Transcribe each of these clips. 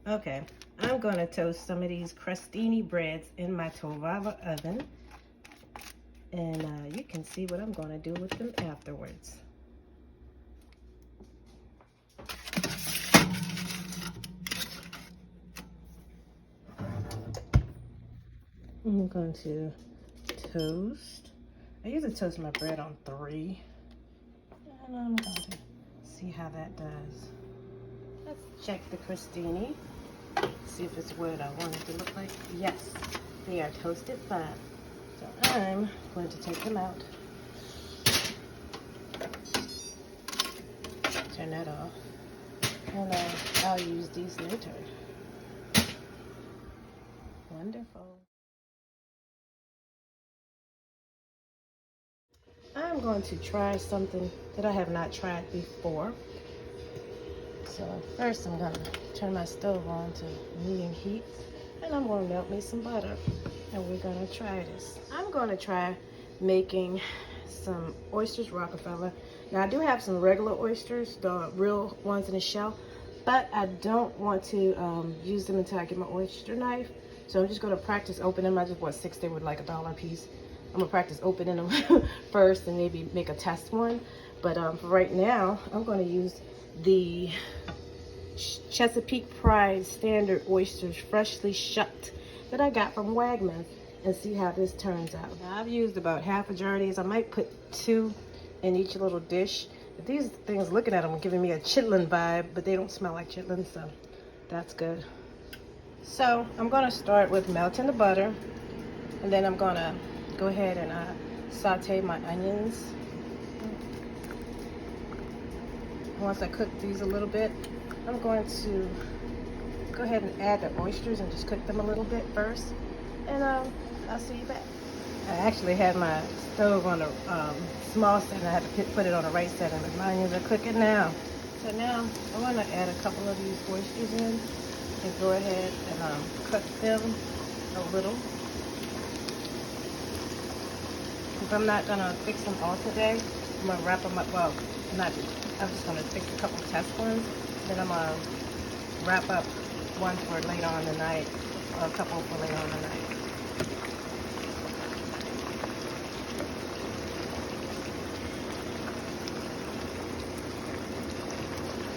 Okay, I'm going to toast some of these crostini breads in my Tovala oven. And you can see what I'm going to do with them afterwards. I'm going to toast. I usually toast my bread on 3. And I'm going to see how that does. Let's check the crostini. See if it's what I want it to look like. Yes, they are toasted fine. So I'm going to take them out. Turn that off. And I'll use these later. Wonderful. I'm going to try something that I have not tried before. So first I'm going to turn my stove on to medium heat, and I'm going to melt me some butter, and we're going to try this. I'm going to try making some oysters Rockerfeller. Now I do have some regular oysters, the real ones in the shell, but I don't want to use them until I get my oyster knife. So I'm just going to practice opening them. I just bought 6. They were like $1 a piece. I'm going to practice opening them first and maybe make a test one. But for right now, I'm going to use the Chesapeake Pride Standard Oysters freshly shucked that I got from Wegmans and see how this turns out. Now, I've used about half a jar of these. I might put 2 in each little dish. But these things, looking at them, are giving me a chitlin vibe, but they don't smell like chitlin, so that's good. So I'm going to start with melting the butter, and then I'm going to go ahead and saute my onions. Once I cook these a little bit, I'm going to go ahead and add the oysters and just cook them a little bit first, and I'll see you back. I actually had my stove on a small setting. I had to put it on the right setting, but my onions are cooking now. So now I'm going to add a couple of these oysters in and go ahead and cook them a little. If I'm not going to fix them all today, I'm going to wrap them up. Well, I'm just going to fix a couple test ones. Then I'm going to wrap up one for later on tonight, or a couple for later on tonight.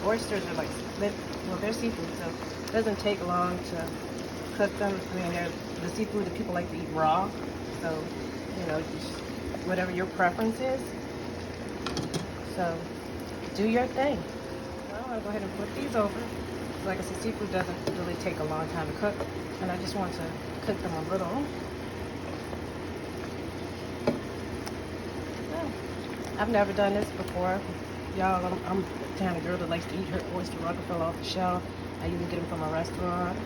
Oysters are like, well, they're seafood, so it doesn't take long to cook them. I mean, they're the seafood that people like to eat raw, so, you know, just whatever your preference is. So, do your thing. Well, I'll go ahead and flip these over. Like I said, seafood doesn't really take a long time to cook, and I just want to cook them a little. Well, I've never done this before. Y'all, I'm the kind of girl that likes to eat her oyster Rockerfeller off the shelf. I usually get them from a restaurant,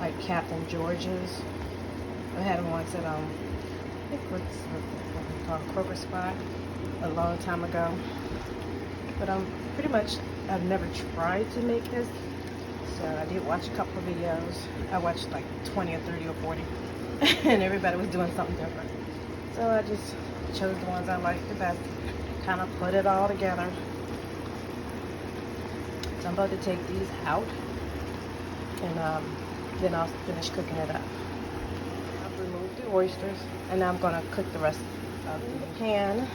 like Captain George's. I had them once at, I think what's called Kroger Spot a long time ago. But pretty much, I've never tried to make this. So I did watch a couple of videos. I watched like 20 or 30 or 40. And everybody was doing something different. So I just chose the ones I liked the best. Kind of put it all together. So I'm about to take these out. And then I'll finish cooking it up. I've removed the oysters. And now I'm going to cook the rest of the pan.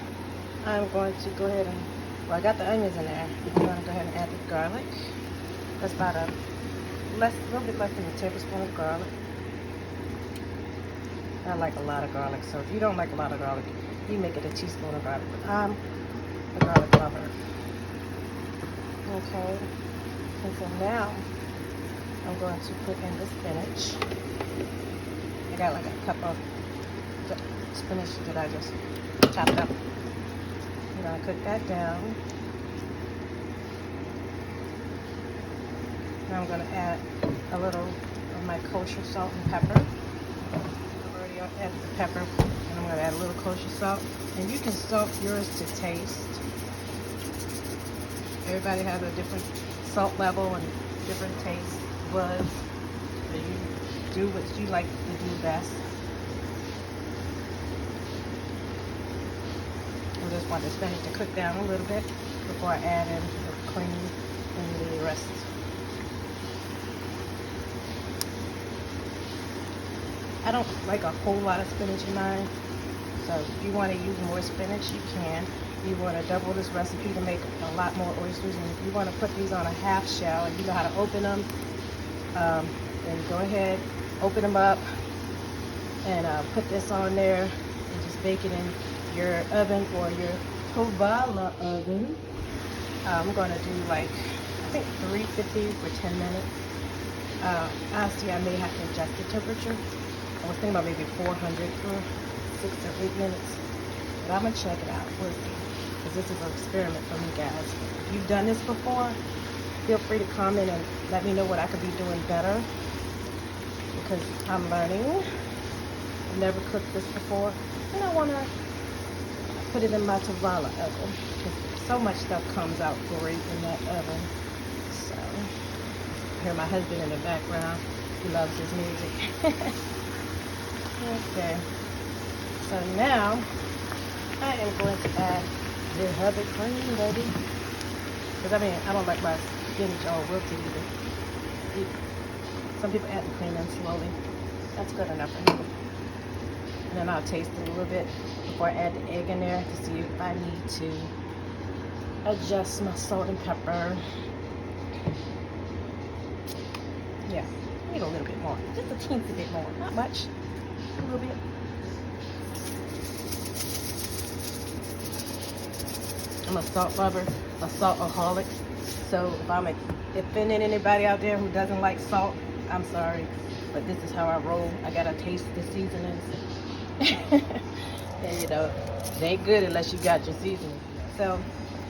I'm going to go ahead and, well, I got the onions in there. I'm going to go ahead and add the garlic. That's about a little bit less than a tablespoon of garlic. I like a lot of garlic, so if you don't like a lot of garlic, you make it a teaspoon of garlic. But I'm a garlic lover. Okay. And so now I'm going to put in the spinach. I got like a cup of spinach that I just chopped up. I'm going to cook that down. Now I'm going to add a little of my kosher salt and pepper. I've already added the pepper, and I'm going to add a little kosher salt. And you can salt yours to taste. Everybody has a different salt level and different taste buds. So you do what you like to do best. I just want the spinach to cook down a little bit before I add in the cream and the rest. I don't like a whole lot of spinach in mine. So if you want to use more spinach, you can. You want to double this recipe to make a lot more oysters. And if you want to put these on a half shell and you know how to open them, then go ahead, open them up, and put this on there and just bake it in your oven or your Tovala oven. I'm going to do like, I think 350 for 10 minutes. Honestly, I may have to adjust the temperature. I was thinking about maybe 400 for 6 or 8 minutes. But I'm going to check it out. We'll see. Because this is an experiment for me, guys. If you've done this before, feel free to comment and let me know what I could be doing better. Because I'm learning. I've never cooked this before. And I want to put it in my Tovala oven. Because so much stuff comes out great in that oven. So, I hear my husband in the background. He loves his music. Okay. So now, I am going to add the heavy cream, baby. Because I mean, I don't like my spinach all wilted either. Some people add the cream in slowly. That's good enough for me. And then I'll taste it a little bit before I add the egg in there to see if I need to adjust my salt and pepper. Yeah, I need a little bit more. Just a teensy bit more. Not much. A little bit. I'm a salt lover, a saltaholic. So if I'm offending anybody out there who doesn't like salt, I'm sorry, but this is how I roll. I gotta taste the seasonings. And you know, they ain't good unless you got your seasoning. So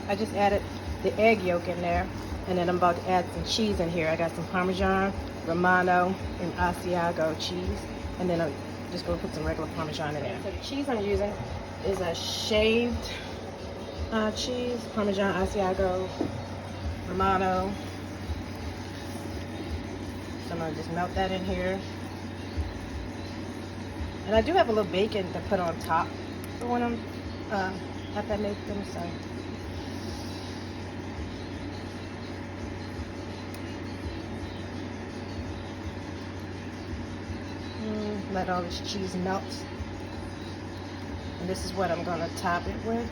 I just added the egg yolk in there, and then I'm about to add some cheese in here. I got some Parmesan, Romano, and Asiago cheese, and then I'm just gonna put some regular Parmesan in there. So the cheese I'm using is a shaved cheese, Parmesan, Asiago, Romano. So I'm gonna just melt that in here. And I do have a little bacon to put on top for when I'm after I make them. So let all this cheese melt. And this is what I'm gonna top it with.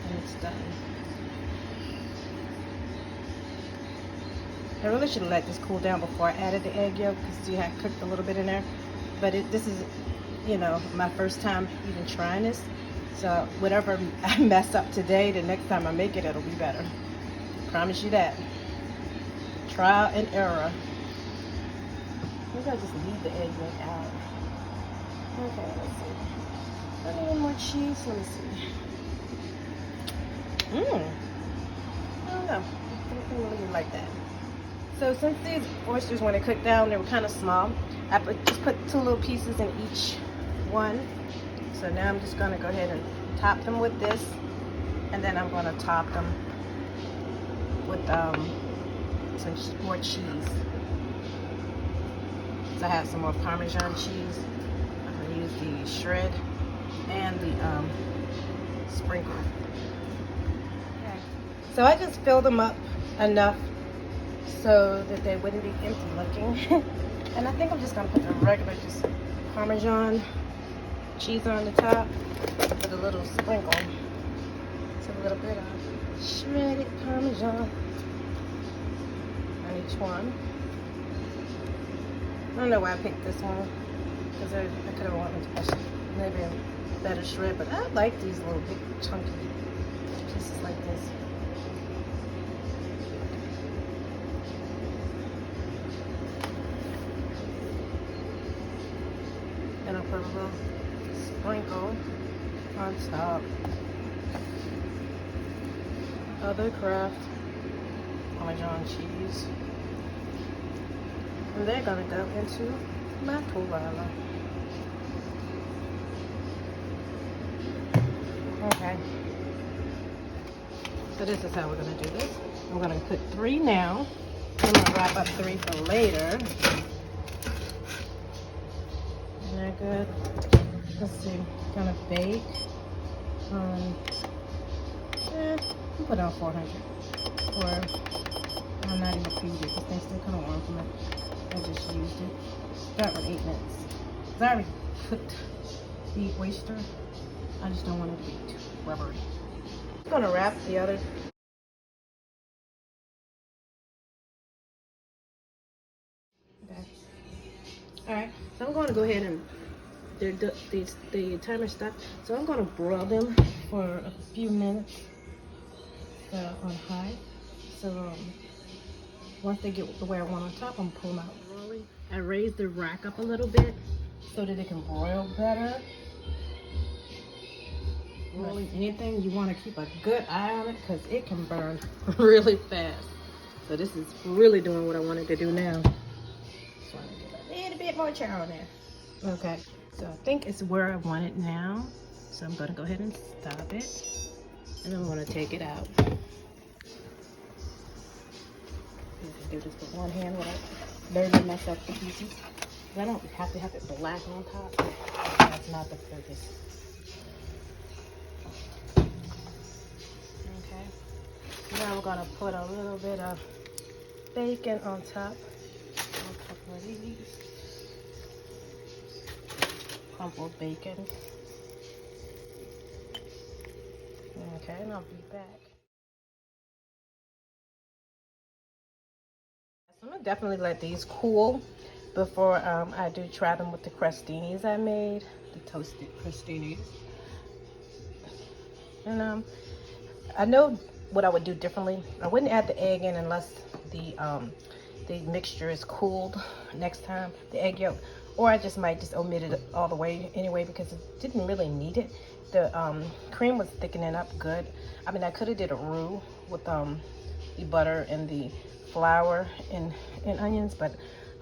And it's done. I really should have let this cool down before I added the egg yolk, because see, I cooked a little bit in there. But this is, you know, my first time even trying this. So whatever I mess up today, the next time I make it, it'll be better. Promise you that. Trial and error. Maybe I'll just leave the egg yolk out. Okay, let's see. Add a little more cheese. Let me see. I don't know. I don't really like that. So since these oysters, when they cooked down, they were kind of small, I just put 2 little pieces in each one. So now I'm just going to go ahead and top them with this, and then I'm going to top them with some more cheese. So I have some more Parmesan cheese. I'm going to use the shred and the sprinkle. Okay. So I just filled them up enough so that they wouldn't be empty looking. And I think I'm just gonna put the regular just Parmesan cheese on the top with a little sprinkle. So a little bit of shredded Parmesan on each one. I don't know why I picked this one, because I could have wanted maybe a better shred, but I like these little big chunky pieces like this. And I'll put a little sprinkle on top of the Kraft Parmesan cheese. And they're gonna go into my Tovala. Okay. So this is how we're gonna do this. I'm gonna put 3 now. I'm gonna wrap up 3 for later. Good. Let's see. Gonna bake on. Put on 400. Or I'm not even preheated. This thing's still kind of warm from it. I just used it. Start with 8 minutes. I already cooked the oyster. I just don't want it to be too rubbery. I'm gonna wrap the other. Okay. All right. So I'm going to go ahead and the timer stopped. So I'm going to broil them for a few minutes on high. So once they get the way I want on top, I'm pulling them out. I raised the rack up a little bit so that it can broil better. Rolling anything, you want to keep a good eye on it because it can burn really fast. So this is really doing what I wanted to do now. Just want to get a little bit more char on there. Okay, so I think it's where I want it now. So I'm going to go ahead and stop it. And I'm going to take it out. I can do this with one hand without burning myself to pieces. I don't have to have it black on top. That's not the purpose. Okay. Now we're gonna put a little bit of bacon on top. A couple of these. Crumpled bacon. Okay, and I'll be back. So I'm gonna definitely let these cool before I do try them with the crostinis I made, the toasted crostinis. And I know what I would do differently. I wouldn't add the egg in unless the mixture is cooled next time, the egg yolk, or I just might just omit it all the way anyway because it didn't really need it. The cream was thickening up good. I mean, I could have did a roux with the butter and the flour and onions, but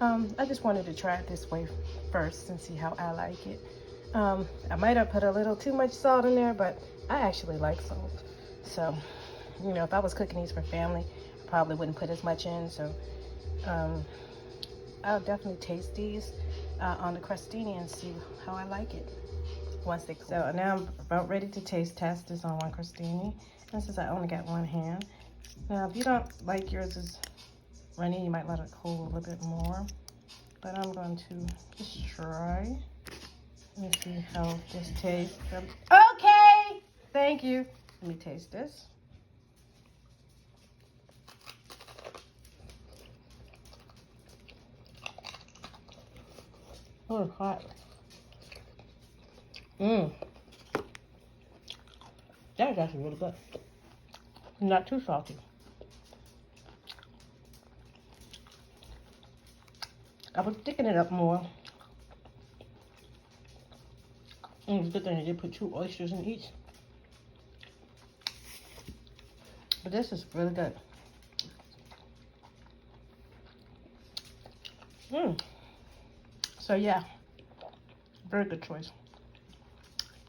I just wanted to try it this way first and see how I like it. I might have put a little too much salt in there, but I actually like salt. So, you know, if I was cooking these for family, I probably wouldn't put as much in. So, I'll definitely taste these on the crostini and see how I like it once they cool. So now I'm about ready to test this on one crostini. And since I only got one hand, now if you don't like yours is runny, you might let it cool a little bit more. But I'm going to just try. Let me see how this tastes. Okay, thank you. Let me taste this. Oh, it's hot. That is actually really good. Not too salty. I was thickening it up more. It's a good thing I did put 2 oysters in each. But this is really good. So yeah, very good choice.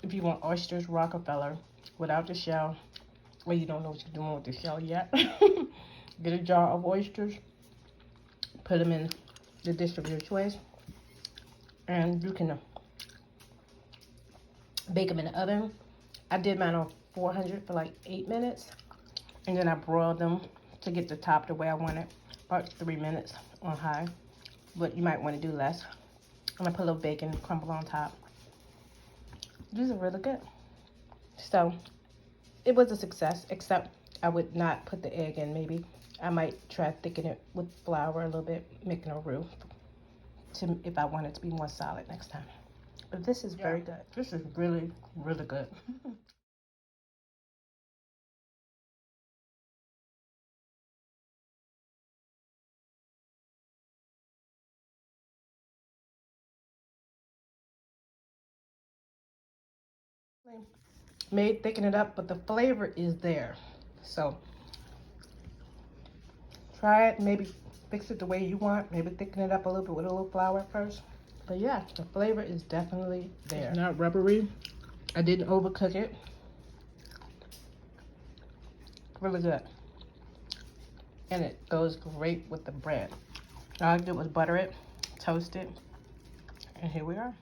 If you want oysters Rockerfeller without the shell, or you don't know what you're doing with the shell yet, get a jar of oysters, put them in the dish of your choice, and you can bake them in the oven. I did mine on 400 for like 8 minutes, and then I broiled them to get the top the way I want it, about 3 minutes on high, but you might want to do less. I'm gonna put a little bacon crumble on top. These are really good. So it was a success, except I would not put the egg in. Maybe I might try thicken it with flour a little bit, making a roux if I want it to be more solid next time. But this is very good. This is really, really good. May thicken it up, but the flavor is there. So try it, maybe fix it the way you want, maybe thicken it up a little bit with a little flour first. But yeah, the flavor is definitely there. It's not rubbery. I didn't overcook it. Really good. And it goes great with the bread. All I did was butter it, toast it, and here we are.